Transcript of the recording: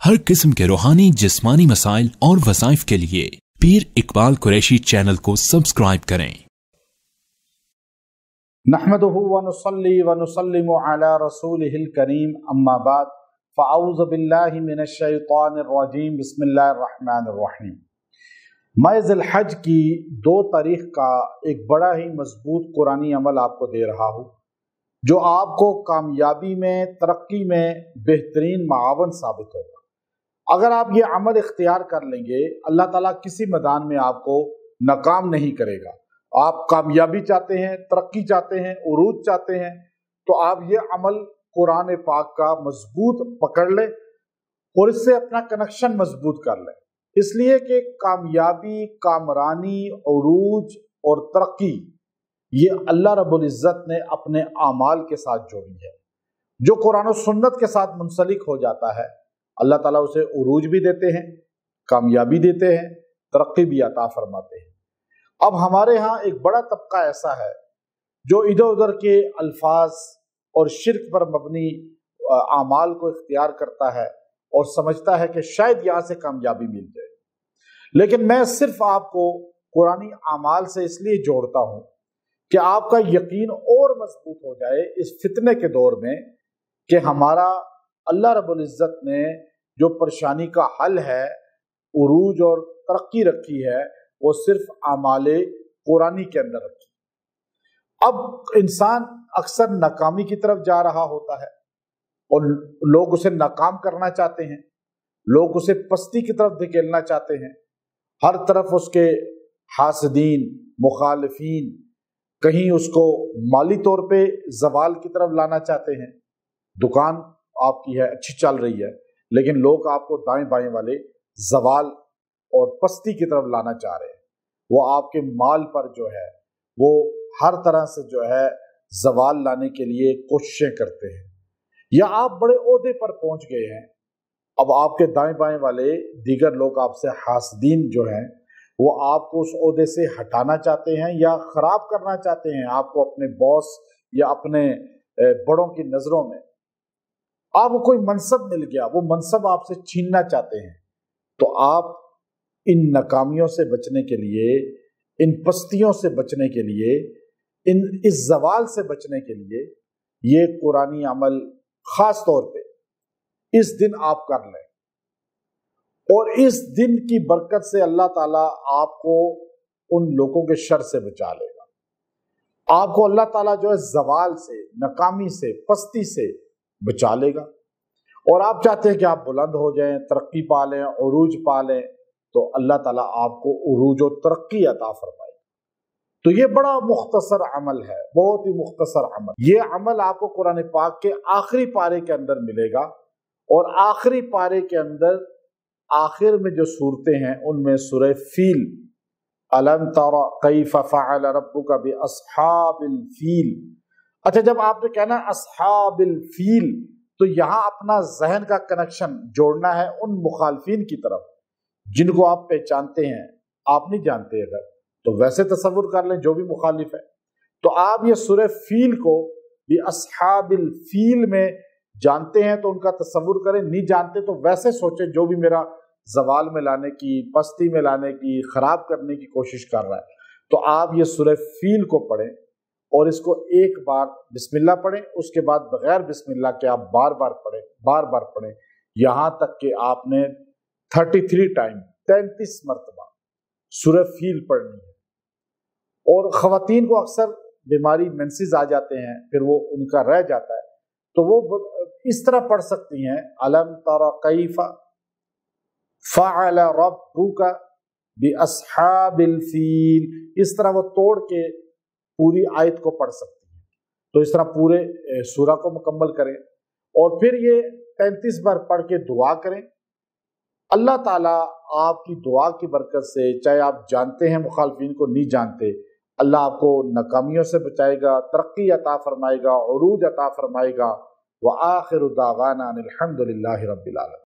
हर किस्म के रूहानी जिस्मानी मसाइल और वज़ाइफ के लिए पीर इकबाल कुरैशी चैनल को सब्सक्राइब करें। नहमदुहु व नुसल्ली व नुसल्लिमु अला रसूलिहिल करीम, अम्मा बाद, फ़अऊज़ु बिल्लाहि मिनश शैतानिर रजीम, बिस्मिल्लाहिर रहमानिर रहीम। मैं ज़िलहज की 2 तारीख का एक बड़ा ही मजबूत कुरानी अमल आपको दे रहा हूँ, जो आपको कामयाबी में, तरक्की में बेहतरीन मावन साबित होगा। अगर आप ये अमल इख्तियार कर लेंगे, अल्लाह ताला किसी मैदान में आपको नाकाम नहीं करेगा। आप कामयाबी चाहते हैं, तरक्की चाहते हैं, उरूज चाहते हैं, तो आप ये अमल कुरान पाक का मजबूत पकड़ लें और इससे अपना कनेक्शन मजबूत कर लें। इसलिए कि कामयाबी, कामरानी, उरूज और तरक्की ये अल्लाह रब्बुल इज़्ज़त ने अपने आमाल के साथ जोड़ी है। जो कुरान और सुन्नत के साथ मुंसलिक हो जाता है, अल्लाह ताला उसे उरूज भी देते हैं, कामयाबी देते हैं, तरक्की भी अता फरमाते हैं। अब हमारे यहाँ एक बड़ा तबका ऐसा है जो इधर उधर के अल्फाज और शिर्क पर मबनी आमाल को इख्तियार करता है और समझता है कि शायद यहाँ से कामयाबी मिल जाए। लेकिन मैं सिर्फ आपको कुरानी आमाल से इसलिए जोड़ता हूँ कि आपका यकीन और मजबूत हो जाए इस फितने के दौर में कि हमारा अल्लाह रब्बुल इज़्ज़त ने जो परेशानी का हल है, उरूज और तरक्की रखी है, वो सिर्फ आमाले कुरानी के अंदर रखी। अब इंसान अक्सर नाकामी की तरफ जा रहा होता है और लोग उसे नाकाम करना चाहते हैं, लोग उसे पस्ती की तरफ धकेलना चाहते हैं। हर तरफ उसके हासदीन, मुखालिफीन, कहीं उसको माली तौर पे जवाल की तरफ लाना चाहते हैं। दुकान आपकी है, अच्छी चल रही है, लेकिन लोग आपको दाएं बाएं वाले जवाल और पस्ती की तरफ लाना चाह रहे हैं। वो आपके माल पर जो है वो हर तरह से जो है जवाल लाने के लिए कोशिशें करते हैं। या आप बड़े ओहदे पर पहुंच गए हैं, अब आपके दाएं बाएं वाले दीगर लोग आपसे हासदीन जो हैं वो आपको उस ओहदे से हटाना चाहते हैं या खराब करना चाहते हैं। आपको अपने बॉस या अपने बड़ों की नजरों में आपको कोई मनसब मिल गया, वो मनसब आपसे छीनना चाहते हैं। तो आप इन नाकामियों से बचने के लिए, इन पस्तियों से बचने के लिए, इस जवाल से बचने के लिए ये कुरानी अमल खास तौर पे इस दिन आप कर लें और इस दिन की बरकत से अल्लाह ताला आपको उन लोगों के शर से बचा लेगा। आपको अल्लाह ताला जो है जवाल से, नाकामी से, पस्ती से बचा लेगा। और आप चाहते हैं कि आप बुलंद हो जाएं, तरक्की पा लें, उरूज पा लें, तो अल्लाह ताला आपको उरूज और तरक्की अता फरमाए। तो ये बड़ा मुख्तसर अमल है, बहुत ही मुख्तसर अमल। ये अमल आपको कुरान पाक के आखिरी पारे के अंदर मिलेगा और आखिरी पारे के अंदर आखिर में जो सूरतें हैं उनमें सूरह फील, अलम तरा कैफ फ़अल रब्बुका बि अस्हाबिल फील। अच्छा, जब आपने कहना अस्हाबिल फील तो यहाँ अपना जहन का कनेक्शन जोड़ना है उन मुखालफीन की तरफ जिनको आप पहचानते हैं। आप नहीं जानते अगर, तो वैसे तसव्वुर कर लें जो भी मुखालिफ है। तो आप ये सूरह फील को भी अस्हाबिल फील में जानते हैं तो उनका तसव्वुर करें, नहीं जानते तो वैसे सोचें जो भी मेरा जवाल में लाने की, पस्ती में लाने की, खराब करने की कोशिश कर रहा है। तो आप ये सूरह फील को पढ़ें और इसको एक बार बिस्मिल्लाह पढ़ें, उसके बाद बगैर बिस्मिल्लाह के आप बार बार पढ़ें, यहाँ तक कि आपने 33 टाइम 33 मरतबा सूरह फील पढ़नी है। और ख़वातीन को अक्सर बीमारी मेंसेस आ जाते हैं, फिर वो उनका रह जाता है, तो वो इस तरह पढ़ सकती हैं, अलम तरा कैफ फ़अल रब्बुका बि अस्हाबिल फील। इस तरह वो तोड़ के पूरी आयत को पढ़ सकती हैं। तो इस तरह पूरे सूरा को मुकम्मल करें और फिर ये 33 बार पढ़ के दुआ करें। अल्लाह ताला आपकी दुआ की बरकत से, चाहे आप जानते हैं मुखालफीन को नहीं जानते, अल्लाह आपको नाकामियों से बचाएगा, तरक्की अता फरमाएगा, उरूज अता फरमाएगा। व आखिरु दावाना अनिल हम्दुलिल्लाहि रब्बिल आलमीन।